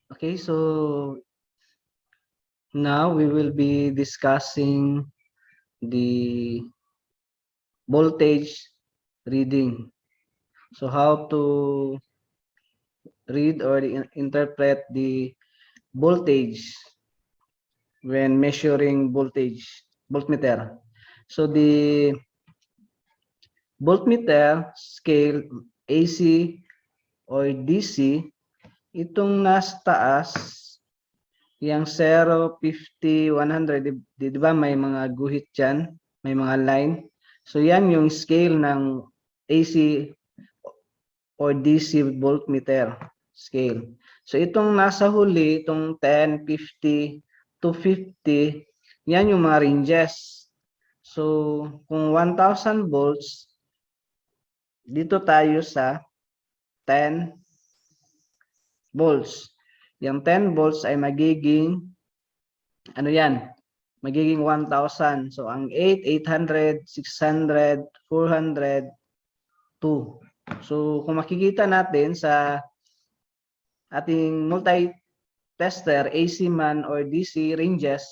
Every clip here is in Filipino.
Okay, so now we will be discussing the voltage reading. So how to read or interpret the voltage when measuring voltmeter. So the voltmeter scale AC or DC, itong nasa taas, yung 0, 50, 100, di ba may mga guhit dyan, may mga line. So yan yung scale ng AC or DC voltmeter scale. So itong nasa huli, itong 10, 50, 250, yan yung mga ranges. So kung 1,000 volts, dito tayo sa 10 volts. Yung 10 volts ay magiging, ano yan, magiging 1,000. So ang 8, 800, 600, 400, 2. So kung makikita natin sa ating multi-tester, AC man or DC ranges,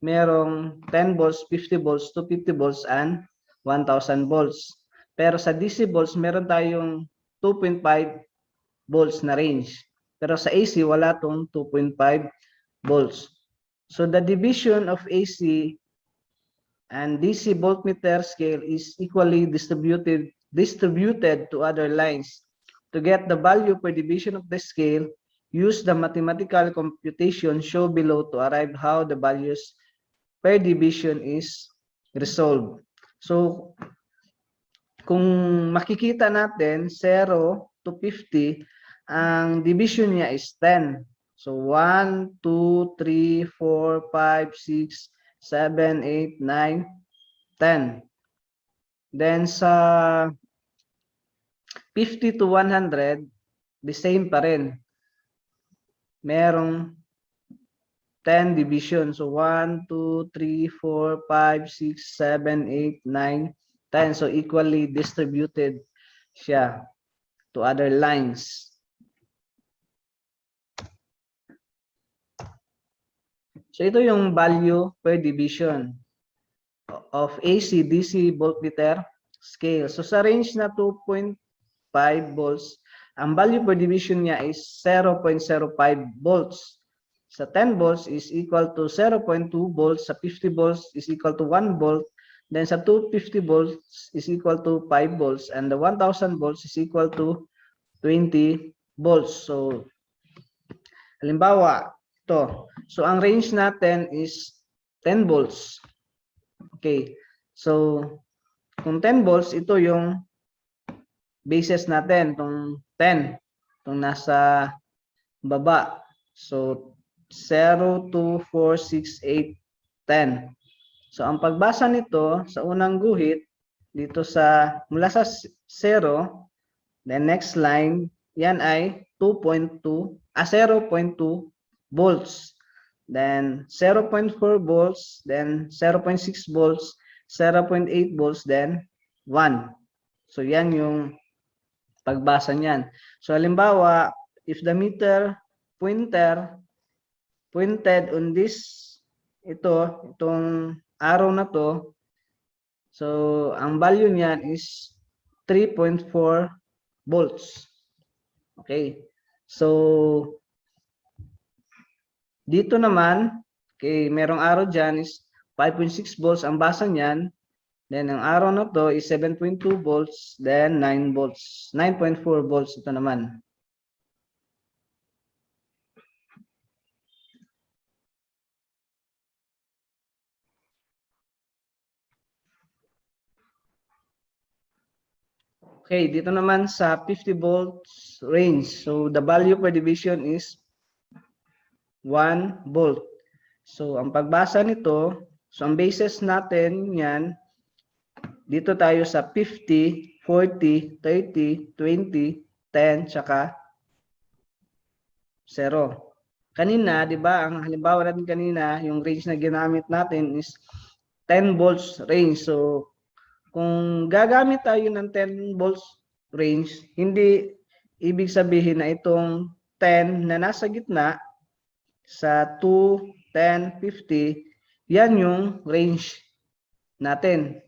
merong 10 volts, 50 volts, 250 volts, and 1,000 volts. Pero sa DC volts, meron tayong 2.5 volts na range. Pero sa AC, wala tong 2.5 volts. So the division of AC and DC voltmeter scale is equally distributed to other lines. To get the value per division of the scale, use the mathematical computation shown below to arrive how the values per division is resolved. So, kung makikita natin, 0 to 50, ang division niya is 10. So, 1, 2, 3, 4, 5, 6, 7, 8, 9, 10. Then, sa 50 to 100, the same pa rin. Merong 10 division. So, 1, 2, 3, 4, 5, 6, 7, 8, 9, 10. So, equally distributed siya to other lines. So, ito yung value per division of AC-DC voltmeter scale. So, sa range na 2.5 volts, ang value per division niya is 0.05 volts. Sa 10 volts is equal to 0.2 volts. Sa 50 volts is equal to 1 volt. Then sa 250 volts is equal to 5 volts. And the 1,000 volts is equal to 20 volts. So, halimbawa, ito. So, ang range natin is 10 volts. Okay. So, kung 10 volts, ito yung basis natin. Itong 10. Itong nasa baba. So, 0, 2, 4, 6, 8, 10. So, ang pagbasa nito sa unang guhit, dito sa, mula sa 0, the next line, yan ay 0.2 volts. Then, 0.4 volts, then 0.6 volts, 0.8 volts, then 1. So, yan yung pagbasa niyan. So, halimbawa, if the meter pointed on this, itong arrow na to, so ang value niyan is 3.4 volts. Okay. So, dito naman, okay, merong arrow dyan is 5.6 volts ang basa niyan. Then, ang arrow na to is 7.2 volts, then 9 volts. 9.4 volts ito naman. Okay, dito naman sa 50 volts range. So, the value per division is 1 volt. So, ang pagbasa nito, so ang basis natin yan, dito tayo sa 50, 40, 30, 20, 10, tsaka 0. Kanina, di ba, ang halimbawa natin kanina, yung range na ginamit natin is 10 volts range. So, kung gagamit tayo ng 10 volts range, hindi ibig sabihin na itong 10 na nasa gitna sa 2, 10, 50, yan yung range natin.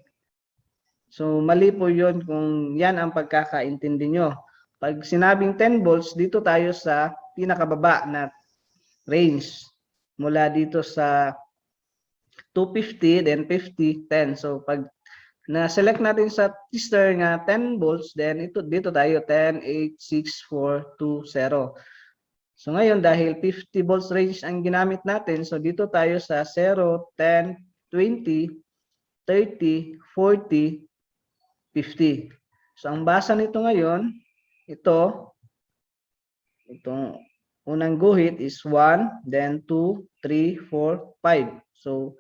So, mali po yun kung yan ang pagkakaintindi nyo. Pag sinabing 10 volts, dito tayo sa pinakababa na range. Mula dito sa 250, then 50, 10. So, pag na-select natin sa tester nga 10 volts, then dito tayo 10, 8, 6, 4, 2, 0. So, ngayon, dahil 50 volts range ang ginamit natin, so dito tayo sa 0, 10, 20, 30, 40, 50. So, ang basa nito ngayon, itong unang guhit is 1, then 2, 3, 4, 5. So,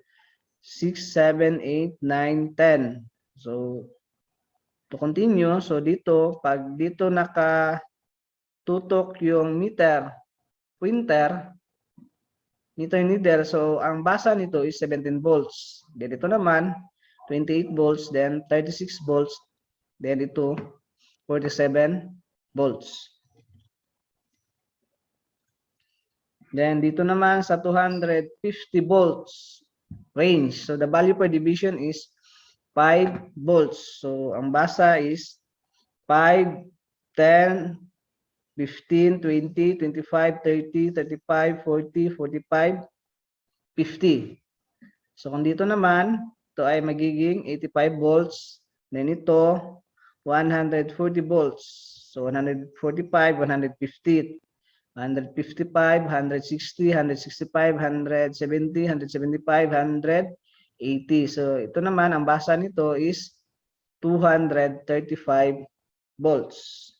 6, 7, 8, 9, 10. So, to continue, so dito, pag dito nakatutok yung pointer, needle, so ang basa nito is 17 volts. Then ito naman, 28 volts, then 36 volts, then ito 47 volts. Then dito naman sa 250 volts range. So the value per division is 5 volts. So ang basa is 5, 10, 15, 20, 25, 30, 35, 40, 45, 50. So kung dito naman, ito ay magiging 85 volts. Then ito, 140 volts. So 145, 150, 155, 160, 165, 170, 175, 180. So ito naman, ang basa nito is 235 volts.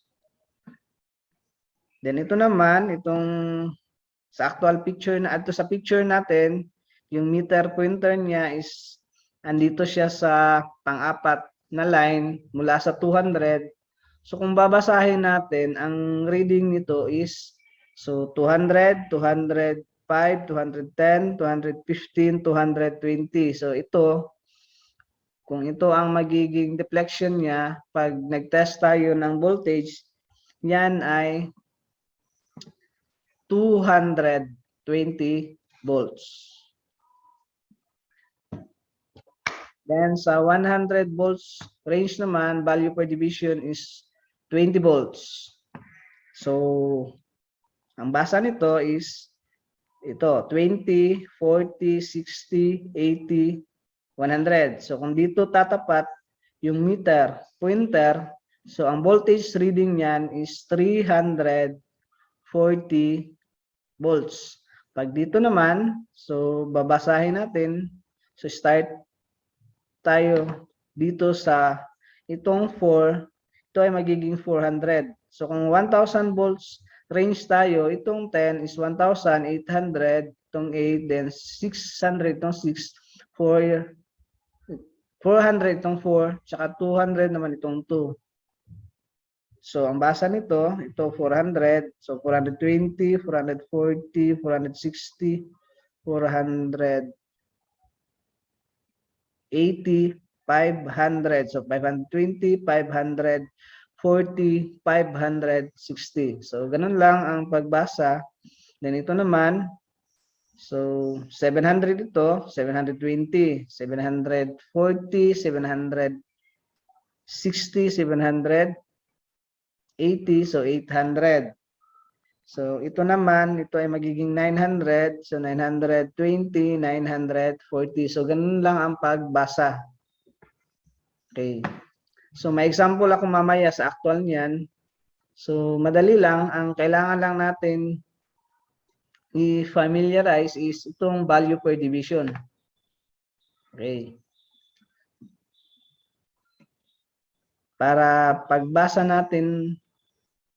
Then ito naman, itong sa actual picture na ato sa picture natin, yung meter pointer niya is andito siya sa pang-apat na line mula sa 200. So kung babasahin natin, ang reading nito is so 200, 205, 210, 215, 220. So ito, kung ito ang magiging deflection niya, pag nag-test tayo ng voltage, yan ay 220 volts. Then sa 100 volts range naman, value per division is 20 volts. So, ang basa nito is ito, 20, 40, 60, 80, 100. So, kung dito tatapat yung meter pointer, so ang voltage reading niyan is 340 volts. Pag dito naman, so babasahin natin. So start tayo dito sa itong 4, ito ay magiging 400. So kung 1,000 volts range tayo, itong 10 is 1,800, itong 8, then 600, itong 6, 400 itong 4, tsaka 200 naman itong 2. So, ang basa nito, ito 400. So, 420, 440, 460, 480, 500. So, 520, 540, 560. So, ganun lang ang pagbasa. Then, ito naman, so, 700 ito, 720, 740, 760, 700, 80, so 800. So ito naman, ito ay magiging 900, so 920, 940. So ganun lang ang pagbasa. Okay. So may example ako mamaya sa actual niyan. So madali lang, ang kailangan lang natin i-familiarize is itong value per division. Okay. Para pagbasa natin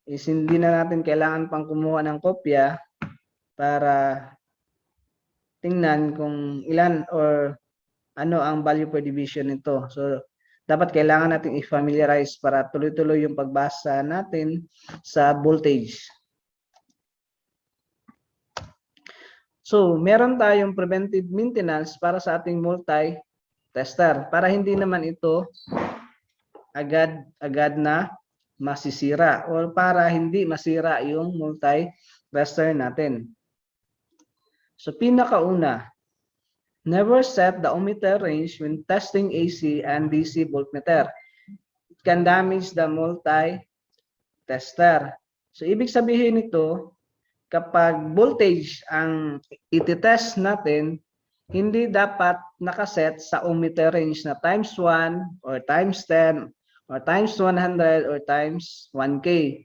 is hindi na natin kailangan pang kumuha ng kopya para tingnan kung ilan or ano ang value per division nito. So, dapat kailangan natin i-familiarize para tuloy-tuloy yung pagbasa natin sa voltage. So, meron tayong preventive maintenance para sa ating multi-tester para hindi naman ito agad na masisira or para hindi masira yung multi-tester natin. So pinakauna, never set the ohmmeter range when testing AC and DC voltmeter. It can damage the multi-tester. So ibig sabihin nito, kapag voltage ang iti-test natin, hindi dapat nakaset sa ohmmeter range na times 1 or times 10 or times 100 or times 1K.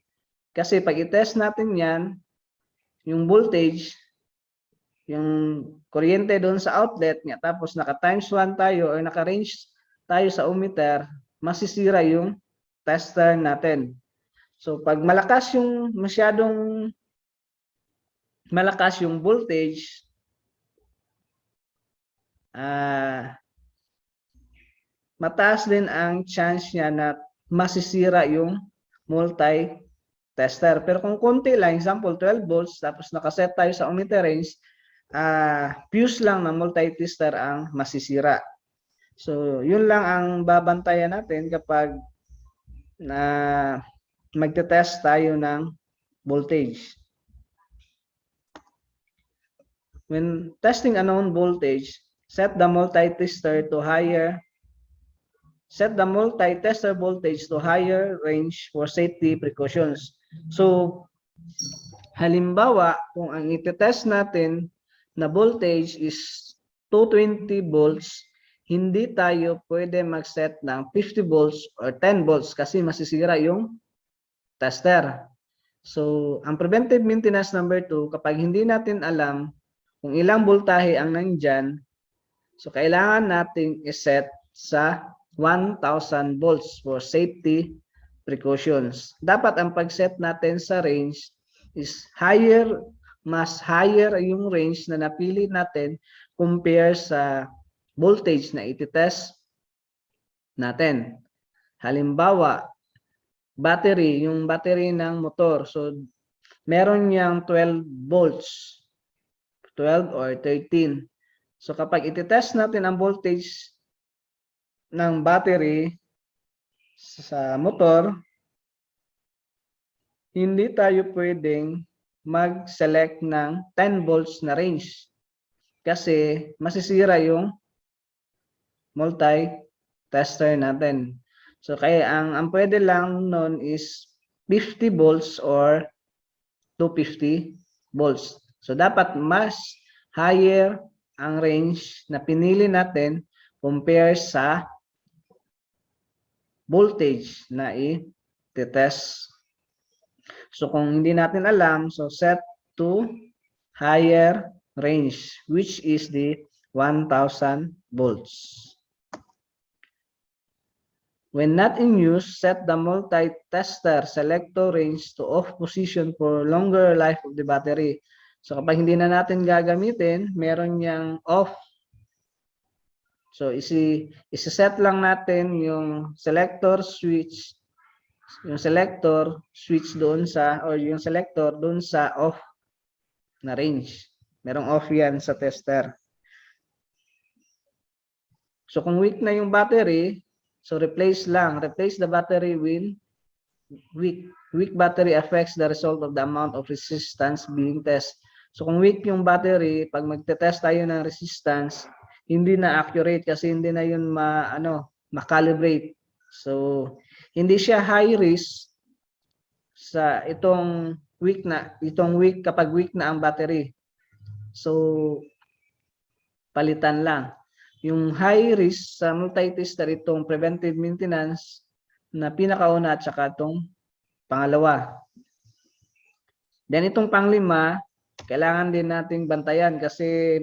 Kasi pag i-test natin yan, yung voltage, yung kuryente doon sa outlet niya, tapos naka times 1 tayo or naka range tayo sa ohmmeter, masisira yung tester natin. So pag malakas yung masyadong malakas yung voltage, mataas din ang chance niya na masisira yung multi-tester. Pero kung konti lang, example 12 volts, tapos nakaset tayo sa ohmmeter range, fuse lang ng multi-tester ang masisira. So, yun lang ang babantayan natin kapag magte-test tayo ng voltage. When testing a known voltage, set the multi-tester voltage to higher range for safety precautions. So, halimbawa, kung ang iti-test natin na voltage is 220 volts, hindi tayo pwede mag-set ng 50 volts or 10 volts kasi masisira yung tester. So, ang preventive maintenance number 2, kapag hindi natin alam kung ilang voltahe ang nandyan, so kailangan nating iset sa 1,000 volts for safety precautions. Dapat ang pag-set natin sa range is mas higher yung range na napili natin compare sa voltage na iti-test natin. Halimbawa, battery, yung battery ng motor. So, meron niyang 12 volts, 12 or 13. So, kapag iti-test natin ang voltage ng battery sa motor, hindi tayo pwedeng mag-select ng 10 volts na range kasi masisira yung multi-tester natin. So, kaya ang pwede lang nun is 50 volts or 250 volts. So, dapat mas higher ang range na pinili natin compare sa voltage na i-test. So, kung hindi natin alam, so set to higher range, which is the 1,000 volts. When not in use, set the multi-tester selector range to off position for longer life of the battery. So kapag hindi na natin gagamitin, meron niyang off. So isi-set lang natin yung selector switch doon sa yung selector doon sa off na range. Merong off yan sa tester. So kung weak na yung battery, so replace the battery with weak. Weak battery affects the result of the amount of resistance being tested. So kung weak yung battery, pag magte-test tayo ng resistance, hindi na accurate kasi hindi na yun ma-calibrate. So hindi siya high risk sa itong weak kapag weak na ang battery. So palitan lang. Yung high risk sa multi-tester itong preventive maintenance na pinakauna at saka itong pangalawa. Then itong panglima, kailangan din nating bantayan kasi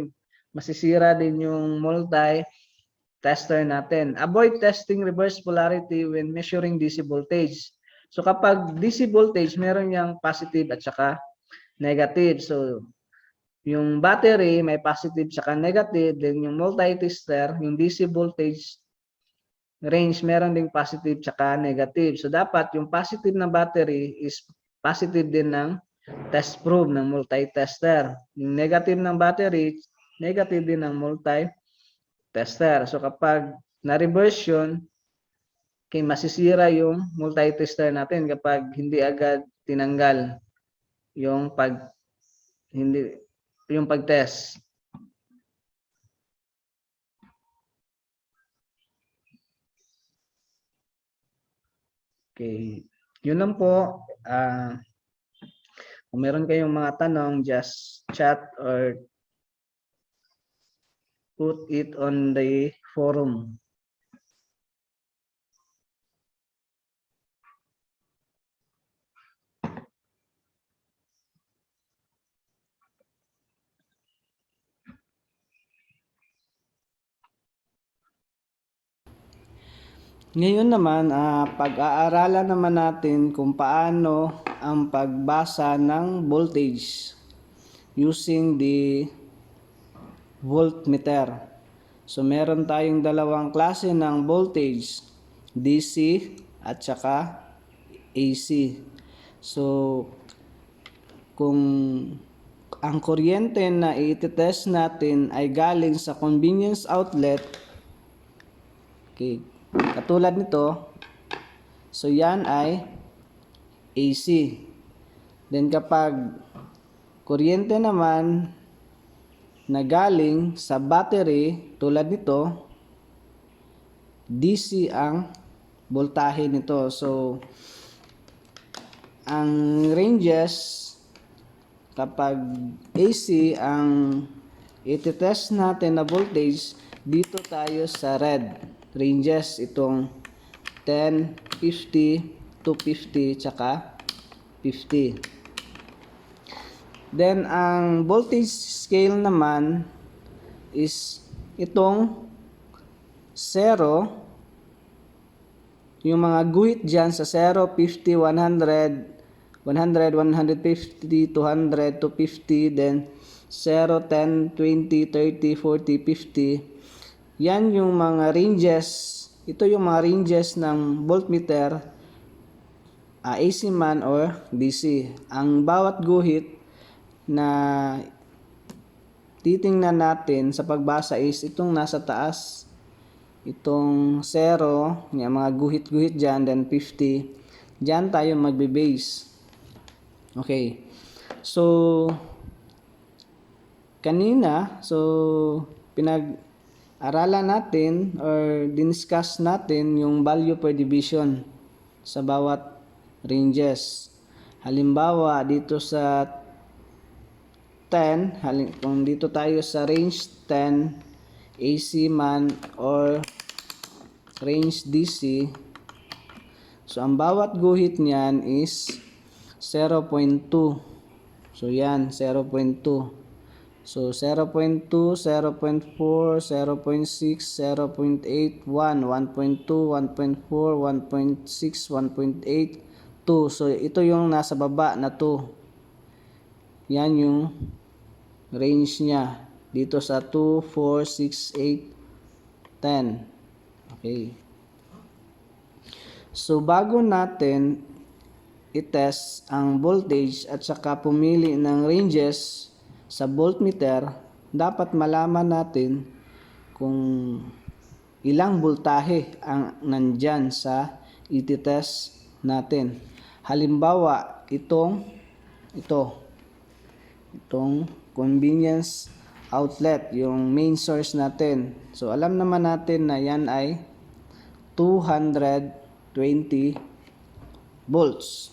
masisira din yung multi-tester natin. Avoid testing reverse polarity when measuring DC voltage. So kapag DC voltage, meron niyang positive at saka negative. So yung battery may positive saka negative, then yung multi-tester, yung DC voltage range meron ding positive saka negative. So dapat yung positive na battery is positive din ng test probe ng multi-tester. Yung negative ng battery, negative din ng multi-tester. So kapag na-reverse yun, masisira yung multi-tester natin kapag hindi agad tinanggal yung yung pag-test. Okay. Yun lang po. Kung meron kayong mga tanong, just chat or put it on the forum. Ngayon naman, pag-aaralan naman natin kung paano ang pagbasa ng voltage using the voltmeter. So meron tayong dalawang klase ng voltage, DC at saka AC. So kung ang kuryente na i-test natin ay galing sa convenience outlet, okay, katulad nito, so yan ay AC. Then kapag kuryente naman na galing sa battery tulad nito, DC ang voltahe nito. So ang ranges kapag AC ang i-test natin na voltage, dito tayo sa red ranges, itong 10, 50, 250, tsaka 50. Then ang voltage scale naman is itong 0, yung mga guhit dyan sa 0, 50, 100, 100, 150, 200, 250, then 0, 10, 20, 30, 40, 50. Yan yung mga ranges. Ito yung mga ranges ng voltmeter, AC man or DC. Ang bawat guhit na titingnan natin sa pagbasa is itong nasa taas, itong 0, yung mga guhit-guhit dyan, then 50. Dyan tayo magbe-base. Okay. So kanina, pinag-aralan natin or diniscuss natin yung value per division sa bawat ranges. Halimbawa, dito sa 10, kung dito tayo sa range 10, AC man or range DC, so ang bawat guhit niyan is 0.2. So yan, 0.2. So 0.2, 0.4, 0.6, 0.8, 1, 1.2, 1.4, 1.6, 1.8, 2. So ito yung nasa baba na 2. Yan yung range niya dito sa 2, 4, 6, 8, 10. Okay. So bago natin i-test ang voltage at saka pumili ng ranges sa voltmeter, dapat malaman natin kung ilang voltahe ang nandyan sa i-test natin. Halimbawa, itong convenience outlet, yung main source natin. So alam naman natin na yan ay 220 volts.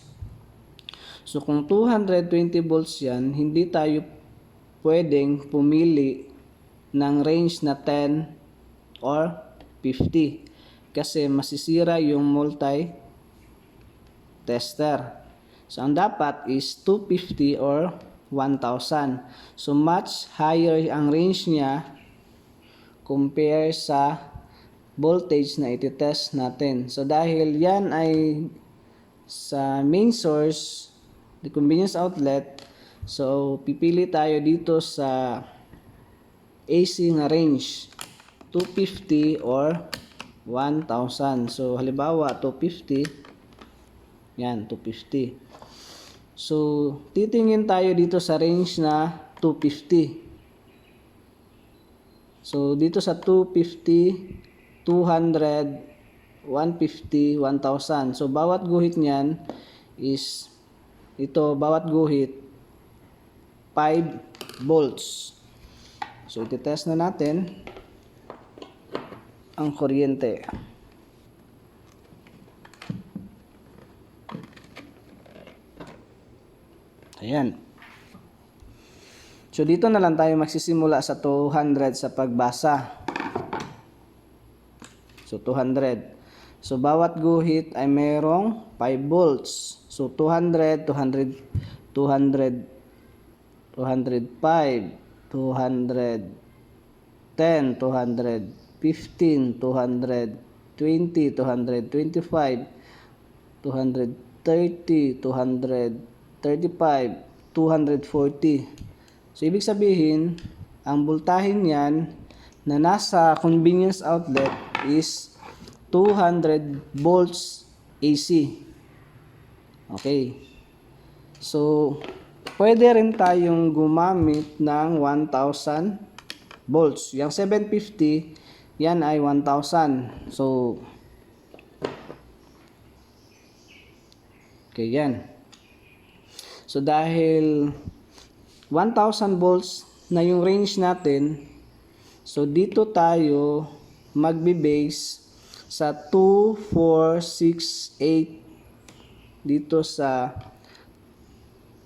So kung 220 volts yan, hindi tayo pwedeng pumili ng range na 10 or 50 kasi masisira yung multi-tester. So ang dapat is 250 or 1,000. So much higher ang range niya compare sa voltage na iti-test natin. So dahil yan ay sa main source, the convenience outlet, so pipili tayo dito sa AC na range 250 or 1,000. So halimbawa 250, yan 250. So titingin tayo dito sa range na 250. So dito sa 250, 200, 150, 1,000. So bawat guhit niyan is ito, bawat guhit 5 volts. So iti-test na natin ang kuryente. Ayan. So dito na lang tayo magsisimula sa 200 sa pagbasa. So 200. So bawat guhit ay merong 5 volts. So 200, 200, 200, 205, 210, 215, 220, 225, 230, 235, 240. So ibig sabihin, ang voltahe niyan na nasa convenience outlet is 200 volts AC. Okay. So pwede rin tayong gumamit ng 1000 volts. Yung 750, yan ay 1000. So okay, yan. So dahil 1000 volts na yung range natin, so dito tayo magbe-base sa 2, 4, 6, 8 dito sa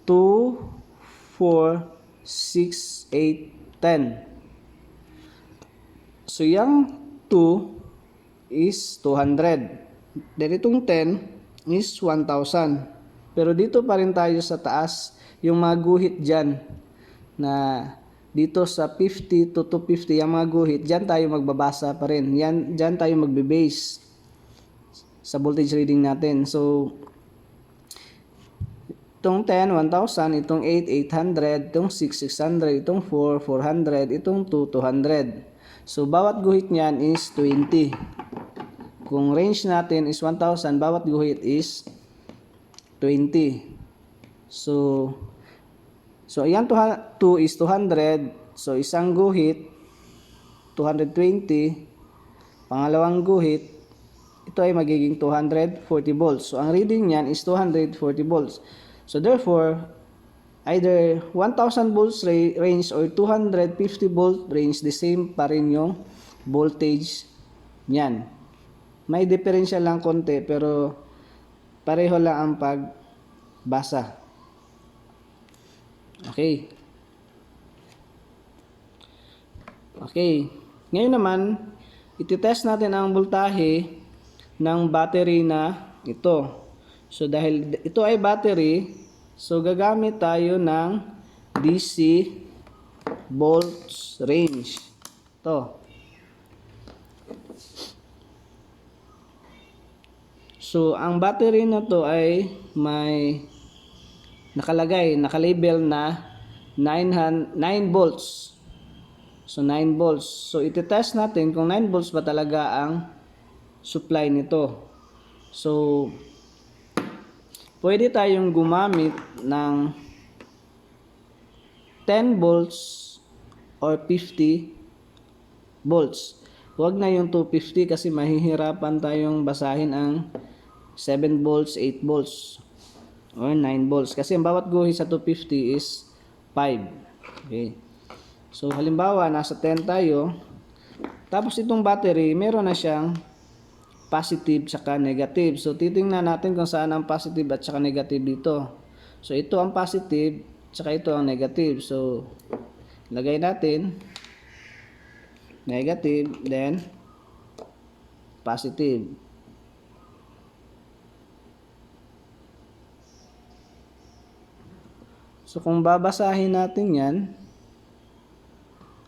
2, 4, 6, 8, 10. So yung 2 is 200. Then itong 10 is 1000. Pero dito pa rin tayo sa taas, yung mga guhit dyan na dito sa 50 to 250, yung mga guhit, dyan tayo magbabasa pa rin. Dyan tayo magbe-base sa voltage reading natin. So itong 10, 1000, itong 8, 800, itong 6, 600, itong 4, 400, itong 2, 200. So bawat guhit niyan is 20. Kung range natin is 1000, bawat guhit is 20. So ayan, 2 is 200. So isang guhit 220, pangalawang guhit ito ay magiging 240 volts. So ang reading niyan is 240 volts. So therefore, either 1000 volts range or 250 volt range, the same pa rin yung voltage niyan. May diferensya lang konti pero pareho lang ang pagbasa. Okay. Okay. Ngayon naman, iti-test natin ang voltahe ng battery na ito. So dahil ito ay battery, so gagamit tayo ng DC volts range. Ito. So ang battery na to ay may nakalabel na 9 volts. So 9 volts. So iti-test natin kung 9 volts ba talaga ang supply nito. So pwede tayong gumamit ng 10 volts or 50 volts. Huwag na yung 250 kasi mahihirapan tayong basahin ang 7 volts, 8 volts or 9 volts kasi ang bawat guhit sa 250 is 5. Okay. So halimbawa nasa 10 tayo, tapos itong battery meron na siyang positive saka negative. So titingnan natin kung saan ang positive at saka negative dito. So ito ang positive saka ito ang negative. So lagay natin negative then positive. So kung babasahin natin yan,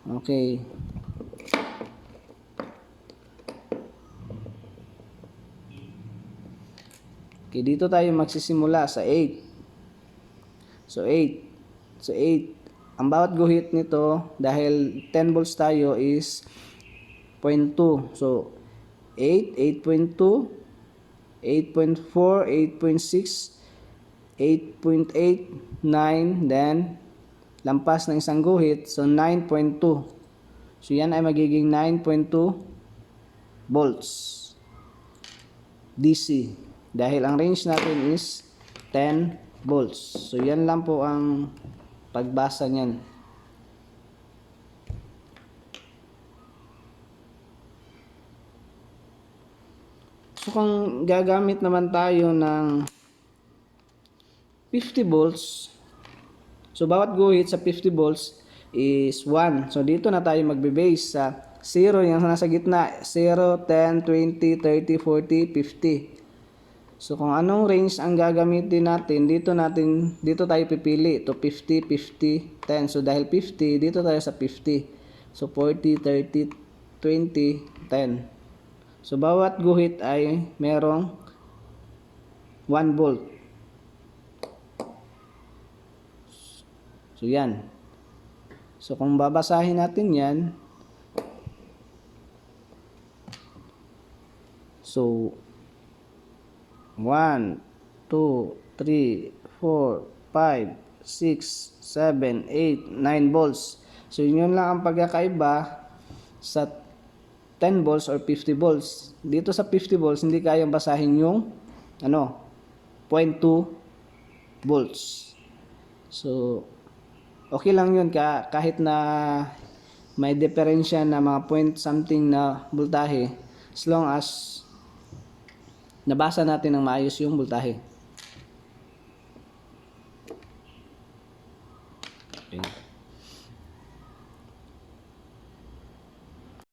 okay. Okay, dito tayo magsisimula sa 8. So 8. So 8. Ang bawat guhit nito, dahil 10 volts tayo is 0.2. So 8, 8.2, 8.4, 8.6, 8.8, 9, then lampas ng isang guhit, so 9.2. So yan ay magiging 9.2 volts DC dahil ang range natin is 10 volts. So yan lang po ang pagbasa niyan. So kung gagamit naman tayo ng 50 volts, so bawat guhit sa 50 volts is 1. So dito na tayo magbe-base sa 0 yung nasa gitna, 0, 10, 20, 30, 40, 50. So kung anong range ang gagamitin natin, dito tayo pipili. Ito 50, 50, 10. So dahil 50, dito tayo sa 50. So 40, 30, 20, 10. So bawat guhit ay merong 1 volt. So yan. So kung babasahin natin yan, so 1, 2, 3, 4, 5, 6, 7, 8, 9 volts. So yun lang ang pagkakaiba sa 10 volts or 50 volts. Dito sa 50 volts, hindi kayang basahin yung 0.2 volts. So okay lang yun kahit na may diferensya na mga point something na voltahe, as long as nabasa natin ng maayos yung voltahe.